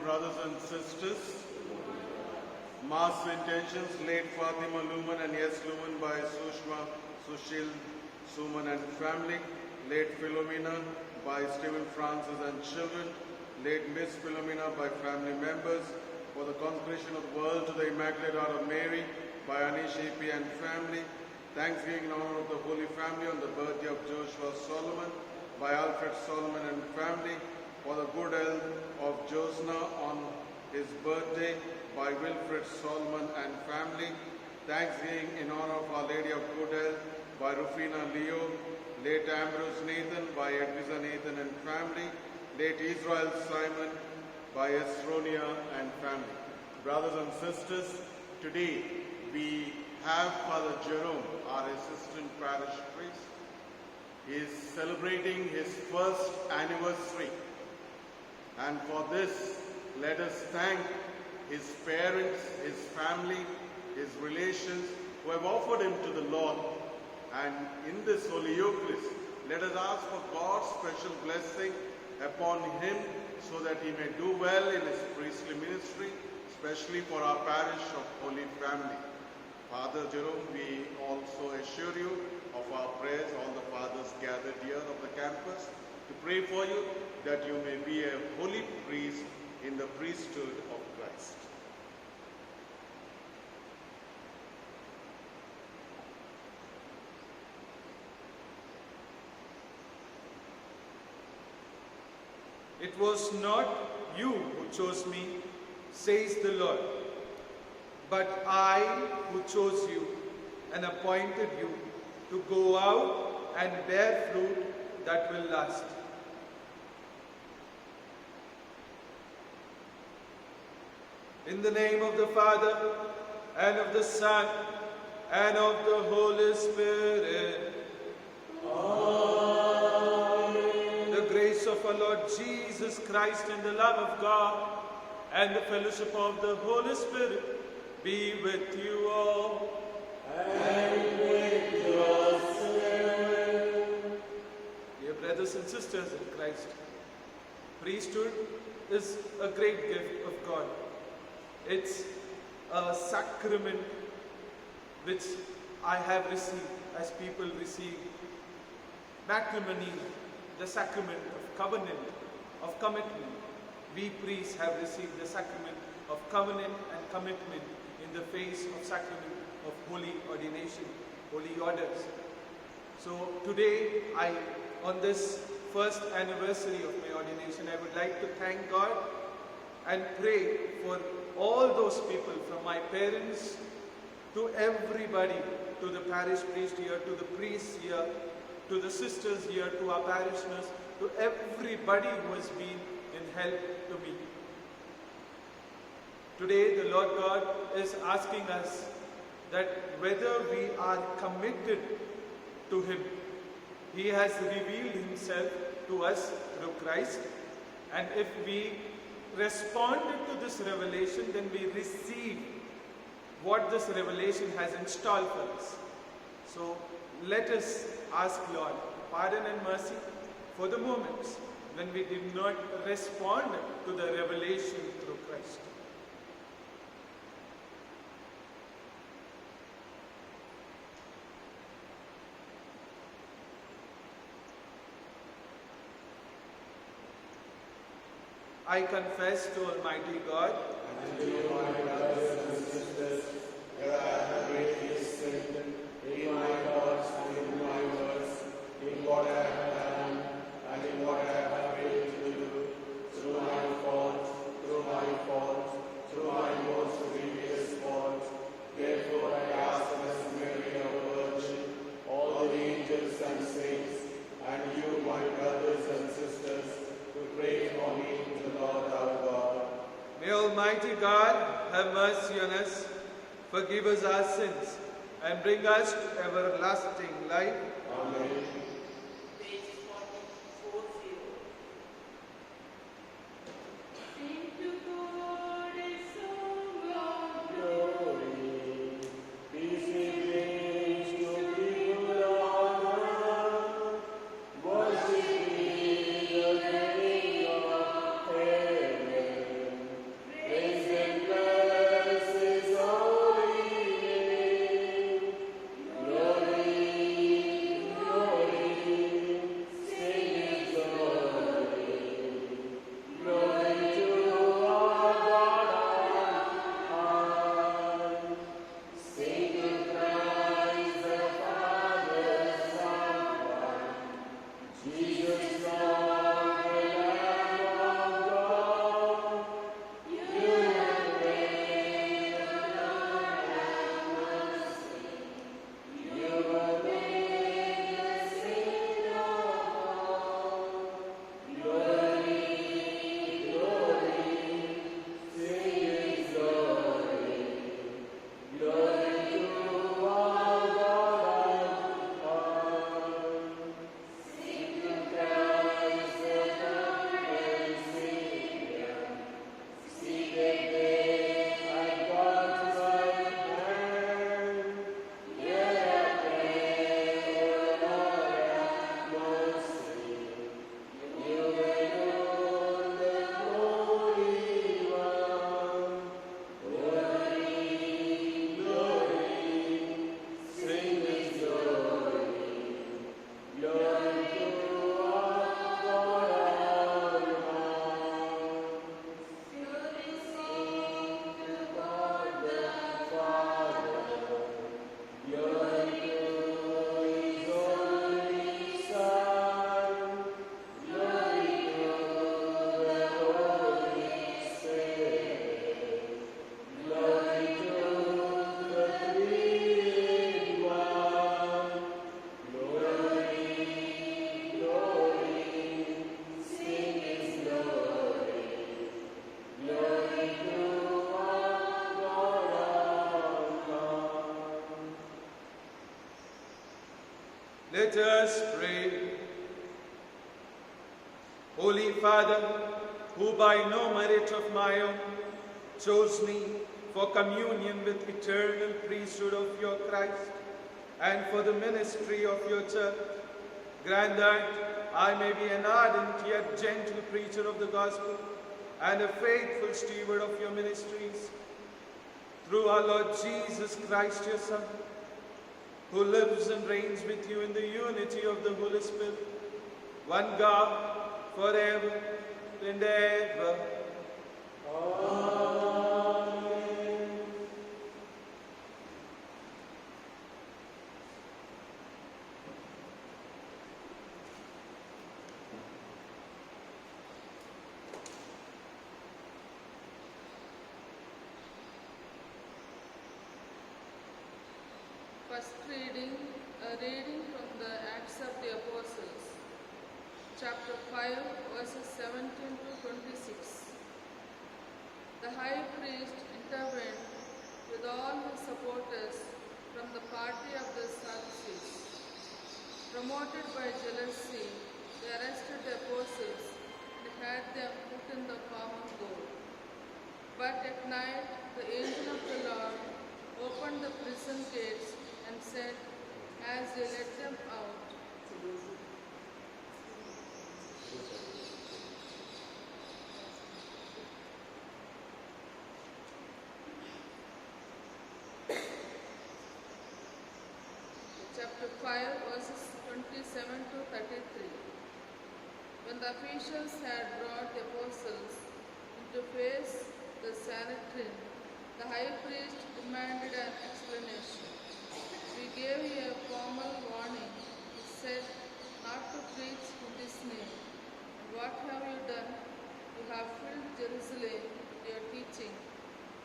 brothers and sisters. Mass intentions, late Fatima Luman and Yes Luman by Sushma, Sushil, Suman and family. Late Philomena by Stephen Francis and children. Late Miss Philomena by family members. For the consecration of the world to the Immaculate Heart of Mary by Anish AP and family. Thanksgiving in honor of the Holy Family on the birthday of Joshua Solomon by Alfred Solomon and family. For the good health of Josna on his birthday by Wilfred Solomon and family. Thanksgiving in honor of Our Lady of Good Health by Rufina Leo. Late Ambrose Nathan by Edwisa Nathan and family. Late Israel Simon by Esronia and family. Brothers and sisters, today we have Father Jerome, our assistant parish priest. He is celebrating his first anniversary. And for this, let us thank his parents, his family, his relations who have offered him to the Lord. And in this Holy Eucharist, let us ask for God's special blessing upon him so that he may do well in his priestly ministry, especially for our parish of Holy Family. Father Jerome, we also assure you of our prayers, all the fathers gathered here of the campus, to pray for you that you may be a holy priest in the priesthood of Christ. It was not you who chose me, says the Lord, but I who chose you and appointed you to go out and bear fruit that will last. In the name of the Father, and of the Son, and of the Holy Spirit. Amen. The grace of our Lord Jesus Christ and the love of God and the fellowship of the Holy Spirit be with you all. And with your spirit. Dear brothers and sisters in Christ, priesthood is a great gift of God. It's a sacrament which I have received as people receive matrimony, the sacrament of covenant, of commitment. We priests have received the sacrament of covenant and commitment in the face of sacrament of holy ordination, holy orders. So today, on this first anniversary of my ordination, I would like to thank God and pray for all those people, from my parents to everybody, to the parish priest here, to the priests here, to the sisters here, to our parishioners, to everybody who has been in help to me. Today the Lord God is asking us that whether we are committed to Him. He has revealed Himself to us through Christ, and if we responded to this revelation, then we receive what this revelation has installed for us. So let us ask Lord pardon and mercy for the moments when we did not respond to the revelation through Christ. I confess to Almighty God and to you, my brothers and sisters, that I have greatly sinned in my thoughts and in my words, in what I have done and in what I have failed to do, through my fault, through my most grievous fault. Therefore I ask Blessed Mary, our Virgin, all the angels and saints, and you, my brothers and sisters, to pray for me to Lord our God. May Almighty God have mercy on us, forgive us our sins, and bring us to everlasting life. Amen. Page 40. Sing to God a song of Glory, peace we bring to people on earth. Worship ye the King of heaven. Let us pray. Holy Father, who by no merit of my own chose me for communion with eternal priesthood of your Christ and for the ministry of your church, grant that I may be an ardent yet gentle preacher of the gospel and a faithful steward of your ministries. Through our Lord Jesus Christ, your Son, who lives and reigns with you in the unity of the Holy Spirit, one God, forever and ever. First reading, a reading from the Acts of the Apostles, chapter 5, verses 17 to 26. The high priest intervened with all his supporters from the party of the Sadducees. Promoted by jealousy, they arrested the apostles and had them put in the common goal. But at night, the angel of the Lord opened the prison gates and said, as they let them out, chapter 5, verses 27 to 33. When the officials had brought the apostles into face the Sanhedrin, the high priest demanded an explanation. We gave you a formal warning. He said not to preach in this name. And what have you done? You have filled Jerusalem with your teaching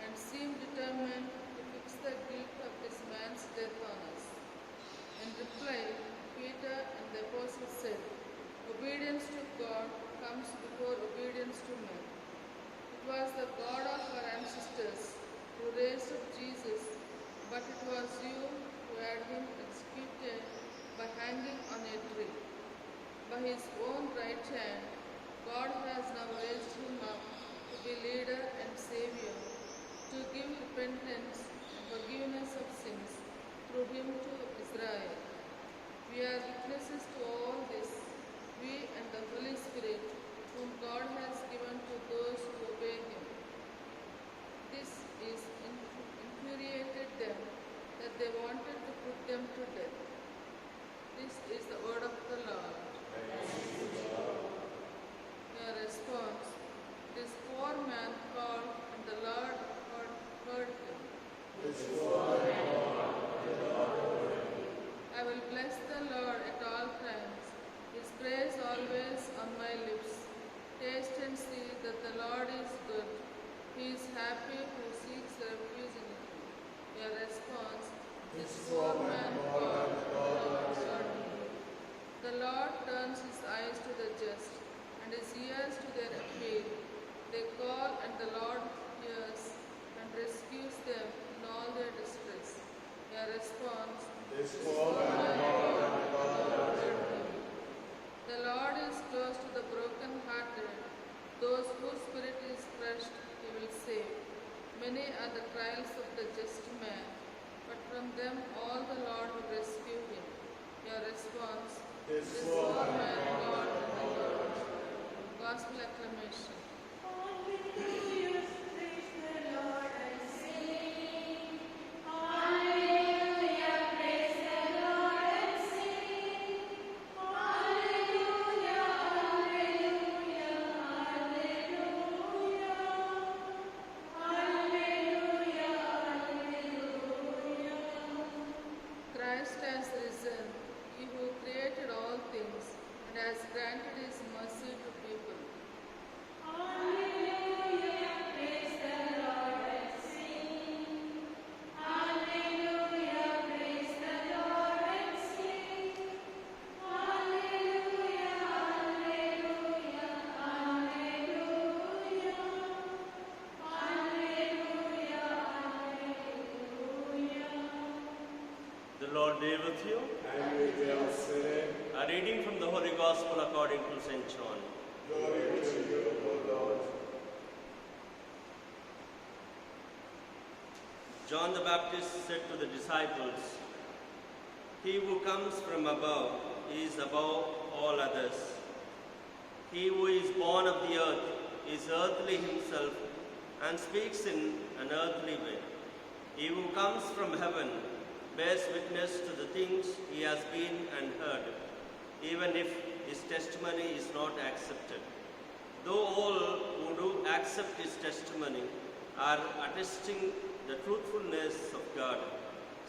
and seem determined to fix the guilt of this man's death on us. In reply, Peter and the apostles said, obedience to God comes before obedience to men. It was the God of our ancestors who raised up Jesus, but it was you who had him executed by hanging on a tree. By his own right hand, God has now raised him up to be leader and savior, to give repentance and forgiveness of sins through him to Israel. We are witnesses to all this, we and the Holy Spirit, whom God has given to those who obey him. This is infuriated them that they wanted to put them to death. This is the word of the Lord. Their response, this poor man called and the Lord heard him. I will bless the Lord at all times, his praise always on my lips. Taste and see that the Lord is good. He is happy who seeks refuge in him. Your response, this poor man called, and the Lord heard him. The Lord turns his eyes to the just and his ears to their appeal. They call and the Lord hears and rescues them in all their distress. Your response, This poor man called and the Lord heard him. the Lord is close to the broken-hearted. Those whose spirit is crushed, he will save. Many are the trials of the just man, but from them all the Lord will rescue him. Your response, This this poor poor man man called God and and the the Lord Lord. Gospel acclamation. Hallelujah, praise the Lord and sing. Hallelujah, praise the Lord and sing. Hallelujah, hallelujah, hallelujah. Hallelujah, hallelujah. Christ has risen, he who created all things and has granted his mercy to people. Hallelujah. Lord be with you. and with your spirit. A reading from the Holy Gospel according to St. John. Glory to you, O Lord. John the Baptist said to the disciples, "He who comes from above is above all others. He who is born of the earth is earthly himself and speaks in an earthly way. He who comes from heaven bears witness to the things he has been and heard, even if his testimony is not accepted. Though all who do accept his testimony are attesting the truthfulness of God,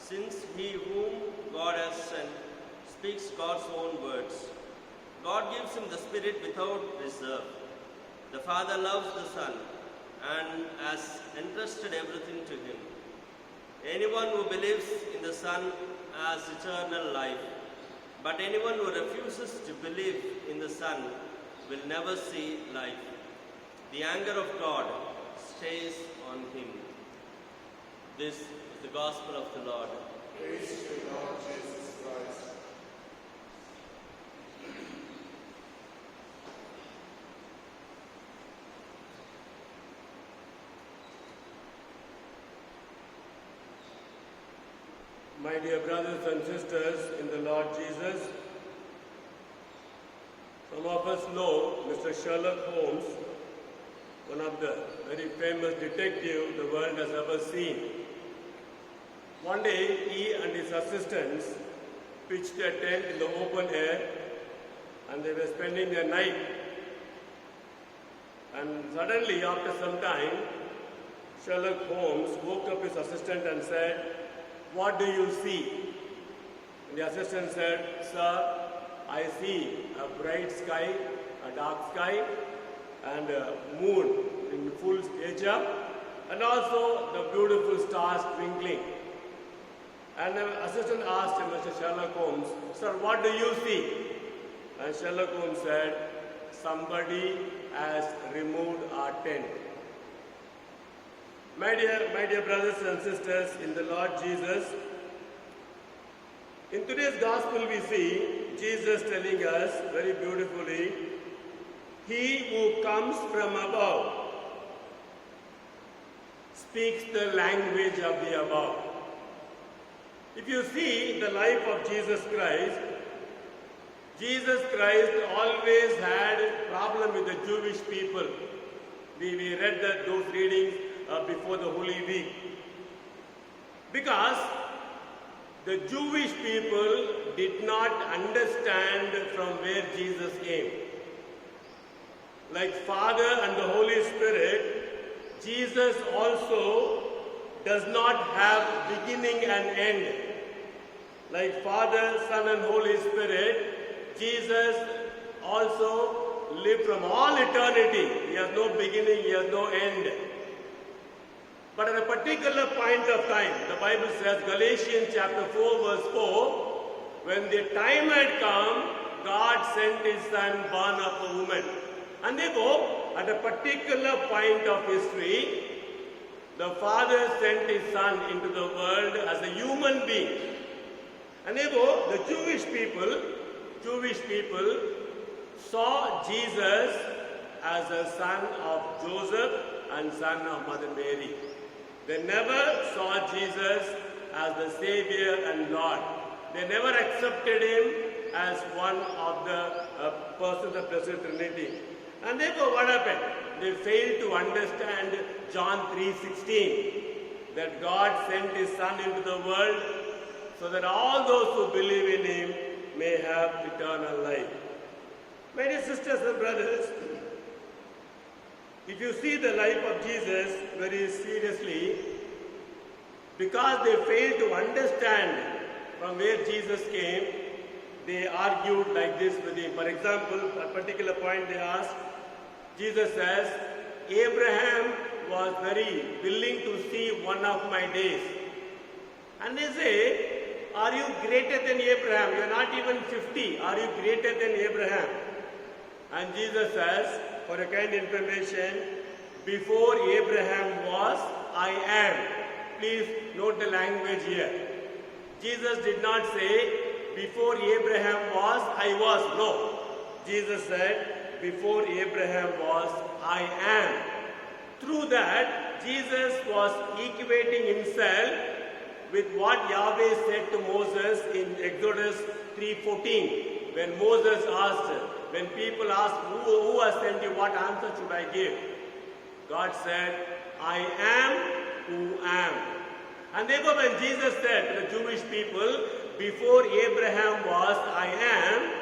since he whom God has sent speaks God's own words. God gives him the Spirit without reserve. The Father loves the Son and has entrusted everything to him. Anyone who believes in the Son has eternal life, but anyone who refuses to believe in the Son will never see life. The anger of God stays on him." This is the gospel of the Lord. Praise to you, Lord Jesus Christ. My dear brothers and sisters in the Lord Jesus, some of us know Mr. Sherlock Holmes, one of the very famous detectives the world has ever seen. One day, he and his assistants pitched a tent in the open air and they were spending the night. And suddenly, after some time, Sherlock Holmes woke up his assistant and said, "What do you see?" And the assistant said, "Sir, I see a bright sky, a dark sky, and a moon in full stature, and also the beautiful stars twinkling." And the assistant asked him, Mr. Sherlock Holmes, "Sir, what do you see?" And Sherlock Holmes said, "Somebody has removed our tent." My dear brothers and sisters in the Lord Jesus, in today's gospel we see Jesus telling us very beautifully, "He who comes from above speaks the language of the above." If you see the life of Jesus Christ always had a problem with the Jewish people. We read those readings before the Holy Week. Because the Jewish people did not understand from where Jesus came. Like Father and the Holy Spirit, Jesus also does not have beginning and end. Like Father, Son and Holy Spirit, Jesus also lived from all eternity. He has no beginning, he has no end. But at a particular point of time, the Bible says, Galatians chapter 4 verse 4, when the time had come, God sent his Son born of a woman. And therefore, at a particular point of history, the Father sent his Son into the world as a human being. And therefore, the Jewish people saw Jesus as a son of Joseph and son of Mother Mary. They never saw Jesus as the Savior and Lord. They never accepted him as one of the persons of the Blessed Trinity. And therefore what happened? They failed to understand John 3:16, that God sent his Son into the world so that all those who believe in him may have eternal life. My dear sisters and brothers, if you see the life of Jesus very seriously, because they failed to understand from where Jesus came, they argued like this with him. For example, at a particular point they asked, Jesus says, "Abraham was very willing to see one of my days." And they say, "Are you greater than Abraham? You are not even 50. Are you greater than Abraham?" And Jesus says, for a kind information, "Before Abraham was, I am." Please note the language here. Jesus did not say, before Abraham was, I was. No. Jesus said, before Abraham was, I am. Through that, Jesus was equating himself with what Yahweh said to Moses in Exodus 3:14. When Moses asked, when people asked, who has sent you, what answer should I give? God said, I am who am. And therefore when Jesus said to the Jewish people, before Abraham was, I am,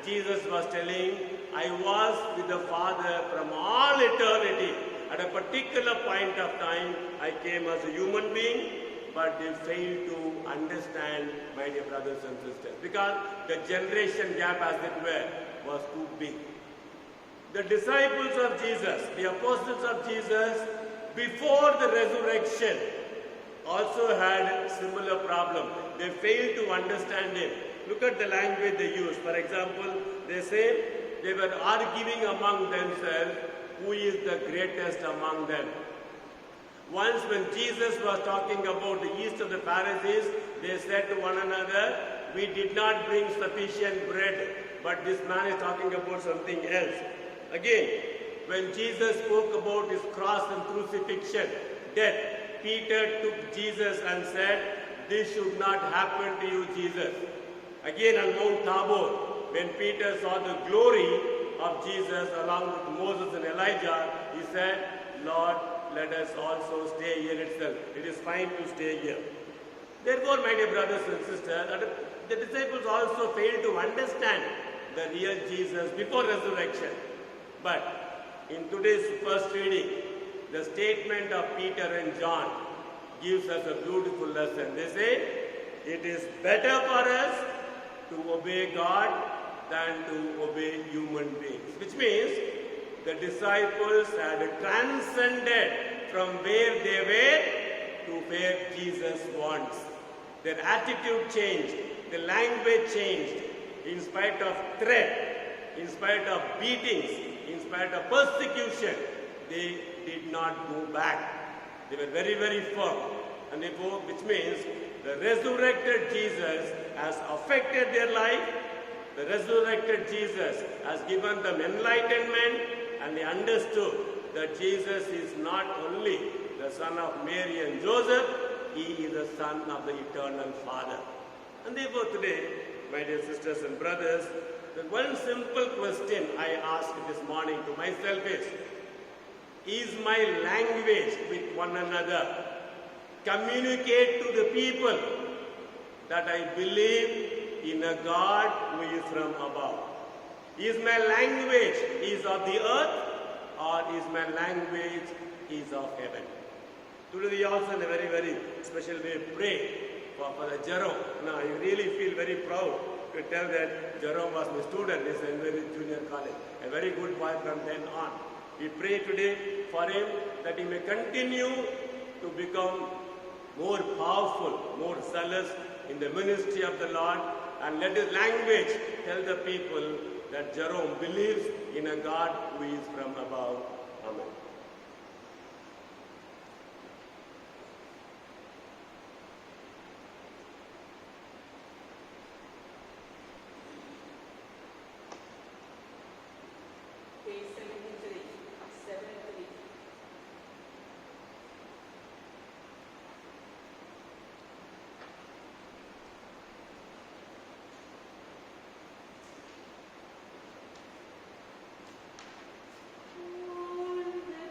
Jesus was telling, I was with the Father from all eternity. At a particular point of time, I came as a human being, but they failed to understand, my dear brothers and sisters, because the generation gap, as it were, was too big. The disciples of Jesus, the apostles of Jesus, before the resurrection, also had similar problem. They failed to understand him. Look at the language they use. For example, they say they were arguing among themselves who is the greatest among them. Once when Jesus was talking about the yeast of the Pharisees, they said to one another, we did not bring sufficient bread, but this man is talking about something else. Again, when Jesus spoke about his cross and crucifixion, death, Peter took Jesus and said, this should not happen to you, Jesus. Again on Mount Tabor, when Peter saw the glory of Jesus along with Moses and Elijah, he said, Lord, let us also stay here itself. It is fine to stay here. Therefore, my dear brothers and sisters, the disciples also failed to understand the real Jesus before resurrection. But in today's first reading, the statement of Peter and John gives us a beautiful lesson. They say, it is better for us to obey God than to obey human beings. Which means the disciples had transcended from where they were to where Jesus wants. Their attitude changed, the language changed. In spite of threat, in spite of beatings, in spite of persecution, they did not go back. They were very, very firm. And therefore, which means the resurrected Jesus has affected their life. The resurrected Jesus has given them enlightenment, and they understood that Jesus is not only the son of Mary and Joseph, he is the son of the eternal Father. And therefore today, my dear sisters and brothers, the one simple question I ask this morning to myself is my language with one another communicate to the people that I believe in a God who is from above? Is my language is of the earth, or is my language is of heaven? Today we also in a very, very special way pray for the Jerome. Now I really feel very proud to tell that Jerome was my student in St. Mary's Junior College, a very good boy from then on. We pray today for him that he may continue to become more powerful, more zealous in the ministry of the Lord, and let his language tell the people that Jerome believes in a God who is from above. Amen. Page 73, 73. All the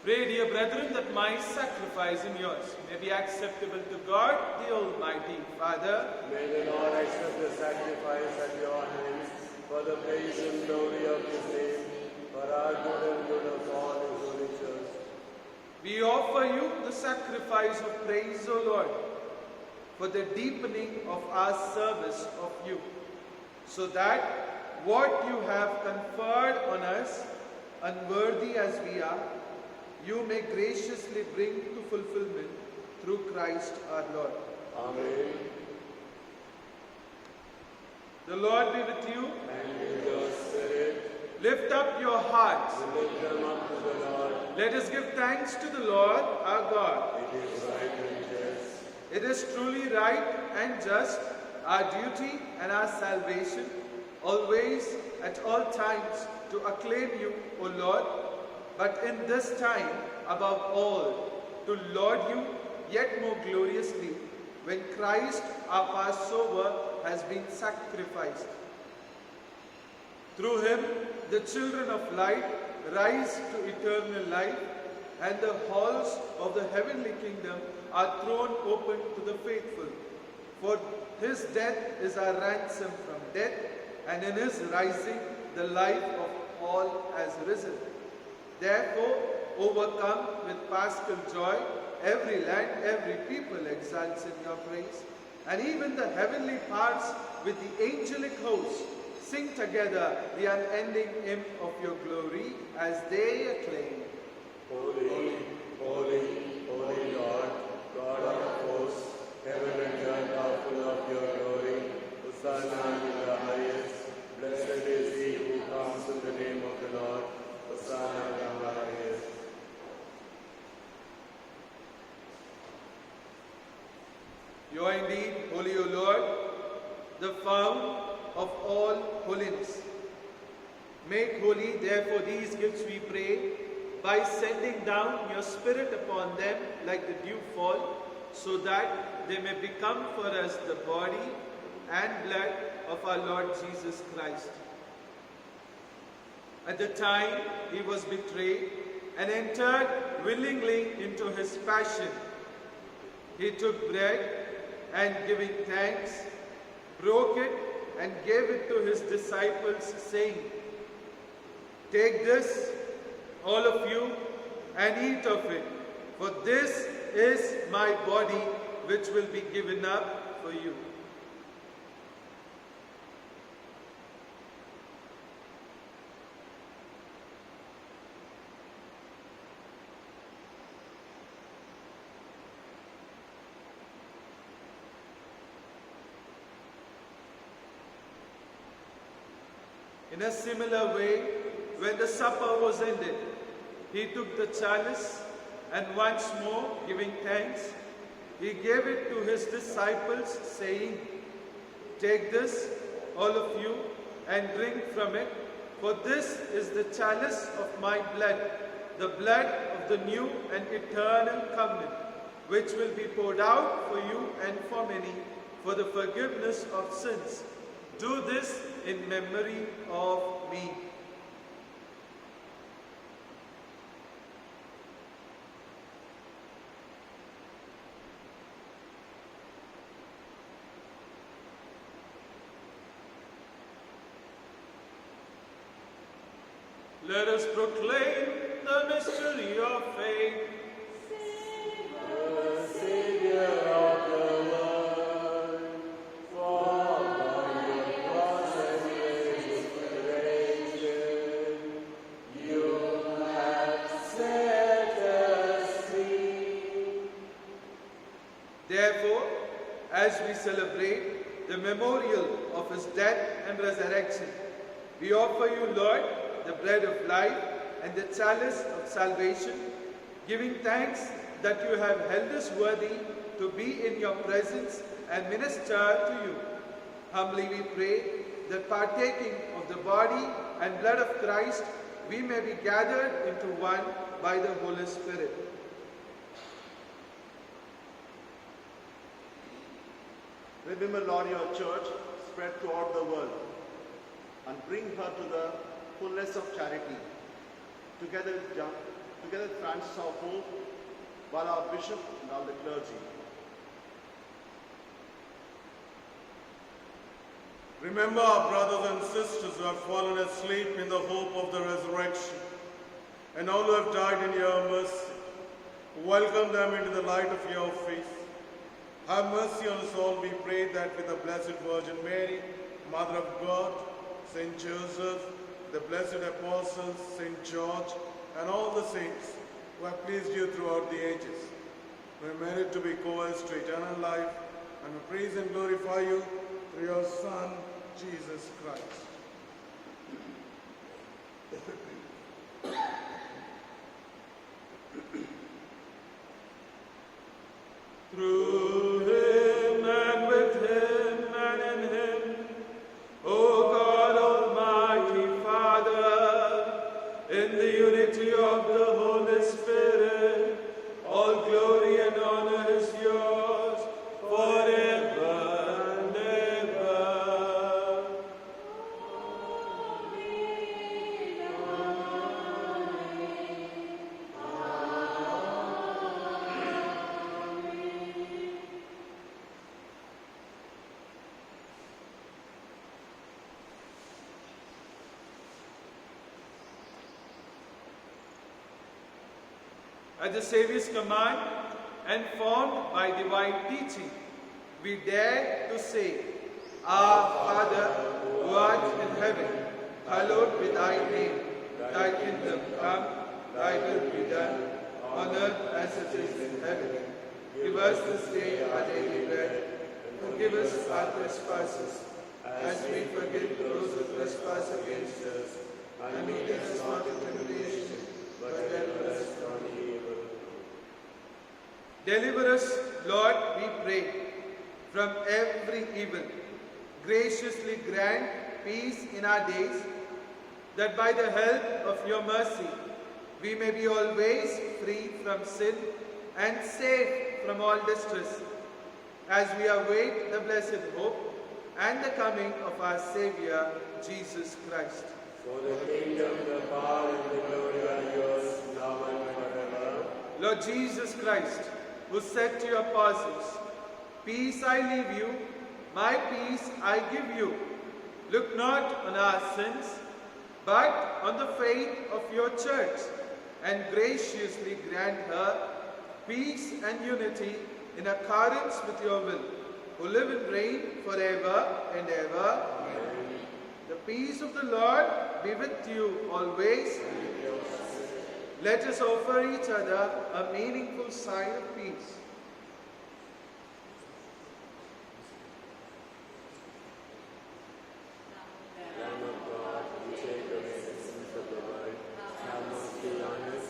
Pray, dear brethren, that my sacrifice and yours may be acceptable to God, the Almighty Father. May the Lord accept the sacrifice at your hands for the praise and glory of his name, for our good and good of all his holy church. We offer you the sacrifice of praise, O Lord, for the deepening of our service of you, so that what you have conferred on us, unworthy as we are, you may graciously bring to fulfillment through Christ our Lord. Amen. The Lord be with you. And with your spirit, Lift up your hearts. we lift them up to the Lord. Let us give thanks to the Lord our God. It is right and just. It is truly right and just, our duty and our salvation, always at all times to acclaim you, O Lord, but in this time above all, to laud you yet more gloriously, when Christ our Passover has been sacrificed. Through him, the children of light rise to eternal life, and the halls of the heavenly kingdom are thrown open to the faithful. For his death is our ransom from death, and in his rising, the life of all has risen. Therefore, overcome with paschal joy, every land, every people exalts in your praise. And even the heavenly powers with the angelic host sing together the unending hymn of your glory as they acclaim. Holy, holy, holy Lord, God of hosts, heaven and earth are full of your glory. Hosanna in the highest. Blessed is he who comes in the name of the Lord. Hosanna in the highest. You are indeed holy, O Lord, the fount of all holiness. Make holy, therefore, these gifts, we pray, by sending down your Spirit upon them like the dew fall, so that they may become for us the body and blood of our Lord Jesus Christ. At the time he was betrayed and entered willingly into his passion, he took bread and, giving thanks, broke it and gave it to his disciples, saying, "Take this, all of you, and eat of it, for this is my body, which will be given up for you." In a similar way, when the supper was ended, he took the chalice and once more, giving thanks, he gave it to his disciples, saying, "Take this, all of you, and drink from it, for this is the chalice of my blood, the blood of the new and eternal covenant, which will be poured out for you and for many for the forgiveness of sins. Do this in memory of me." Let us proclaim the mystery of faith. The Savior of the world, for by your cross and resurrection, you have set us free. Therefore, as we celebrate the memorial of his death and resurrection, we offer you, Lord, the bread of life and the chalice of salvation, giving thanks that you have held us worthy to be in your presence and minister to you. Humbly we pray that, partaking of the body and blood of Christ, we may be gathered into one by the Holy Spirit. Remember, Lord, your church spread throughout the world and bring her to the fullness of charity. Together with together with Francis our Pope, while our Bishop and all the clergy. Remember our brothers and sisters who have fallen asleep in the hope of the resurrection, and all who have died in your mercy. Welcome them into the light of your face. Have mercy on us all, we pray, that with the Blessed Virgin Mary, Mother of God, Saint Joseph, the blessed apostles, Saint George, and all the saints who have pleased you throughout the ages, we merit to be co-heirs to eternal life, and we praise and glorify you through your Son, Jesus Christ. Through him and with him and in him, O God Almighty Father, in the unity of the Holy Spirit, all glory and honor is yours forever and ever. At the Saviour's command and formed by divine teaching, we dare to say, Our Father, who art in heaven, hallowed be thy name. Thy kingdom come, thy will be done, on earth as it is in heaven. Give us this day our daily bread, and forgive us our trespasses, as we forgive those who trespass against us. And lead us not into temptation, but deliver us from evil. Deliver us, Lord, we pray, from every evil. Graciously grant peace in our days, that by the help of your mercy we may be always free from sin and safe from all distress, as we await the blessed hope and the coming of our Saviour, Jesus Christ. For the kingdom, the power, and the glory are yours, now and forever. Lord Jesus Christ, who said to your apostles, Peace I leave you, my peace I give you. Look not on our sins, but on the faith of your church, and graciously grant her peace and unity in accordance with your will, who live and reign forever and ever. Amen. The peace of the Lord be with you always. Let us offer each other a meaningful sign of peace. Lamb of God, you take away the sins of the world, have mercy on us.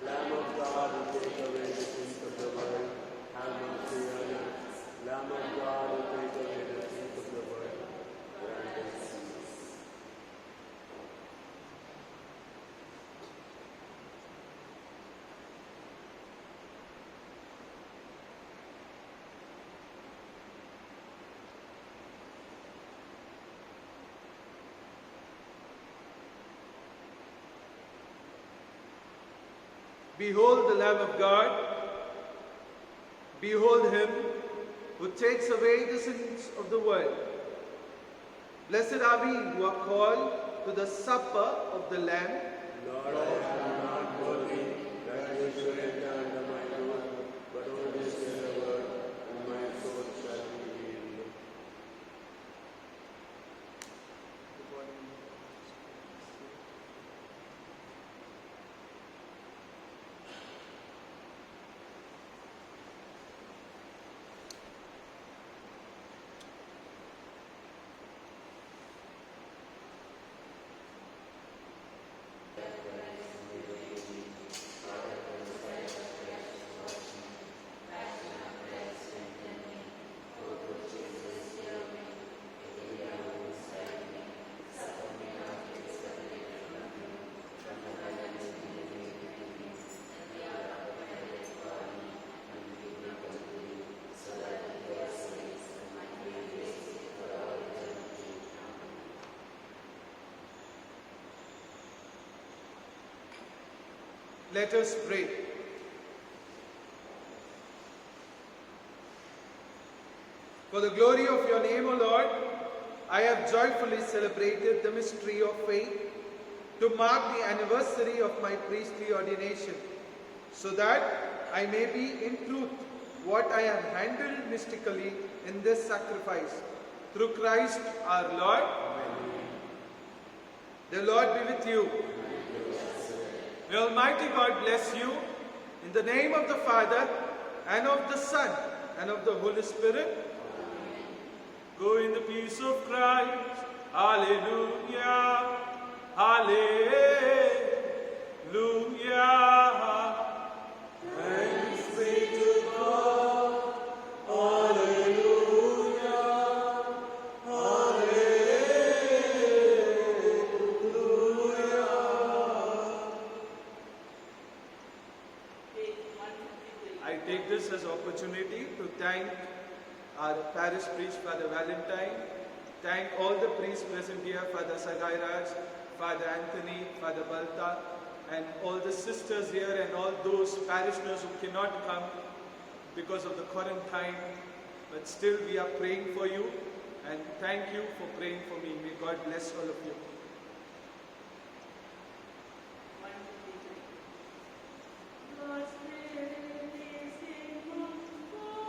Lamb of God, you take away the sins of the world, have mercy on us. Lamb of God, you take away the sins of the world, grant us peace. Behold the Lamb of God. Behold him who takes away the sins of the world. Blessed are we who are called to the supper of the Lamb. Lord, I am not worthy that you should enter under my roof, but only say a word, and my soul shall be healed. Let us pray. For the glory of your name, O Lord, I have joyfully celebrated the mystery of faith to mark the anniversary of my priestly ordination, so that I may be in truth what I have handled mystically in this sacrifice. Through Christ our Lord. The Lord be with you. May Almighty God bless you in the name of the Father and of the Son and of the Holy Spirit. Go in the peace of Christ. Hallelujah. Hallelujah. Thanks be to God. Hallelujah. Hallelujah. Page 153. I take this as opportunity to thank our parish priest, Father Valentine, thank all the priests present here, Father Sagairaj, Father Anthony, Father Balta, and all the sisters here and all those parishioners who cannot come because of the quarantine, but still we are praying for you, and thank you for praying for me. May God bless all of you.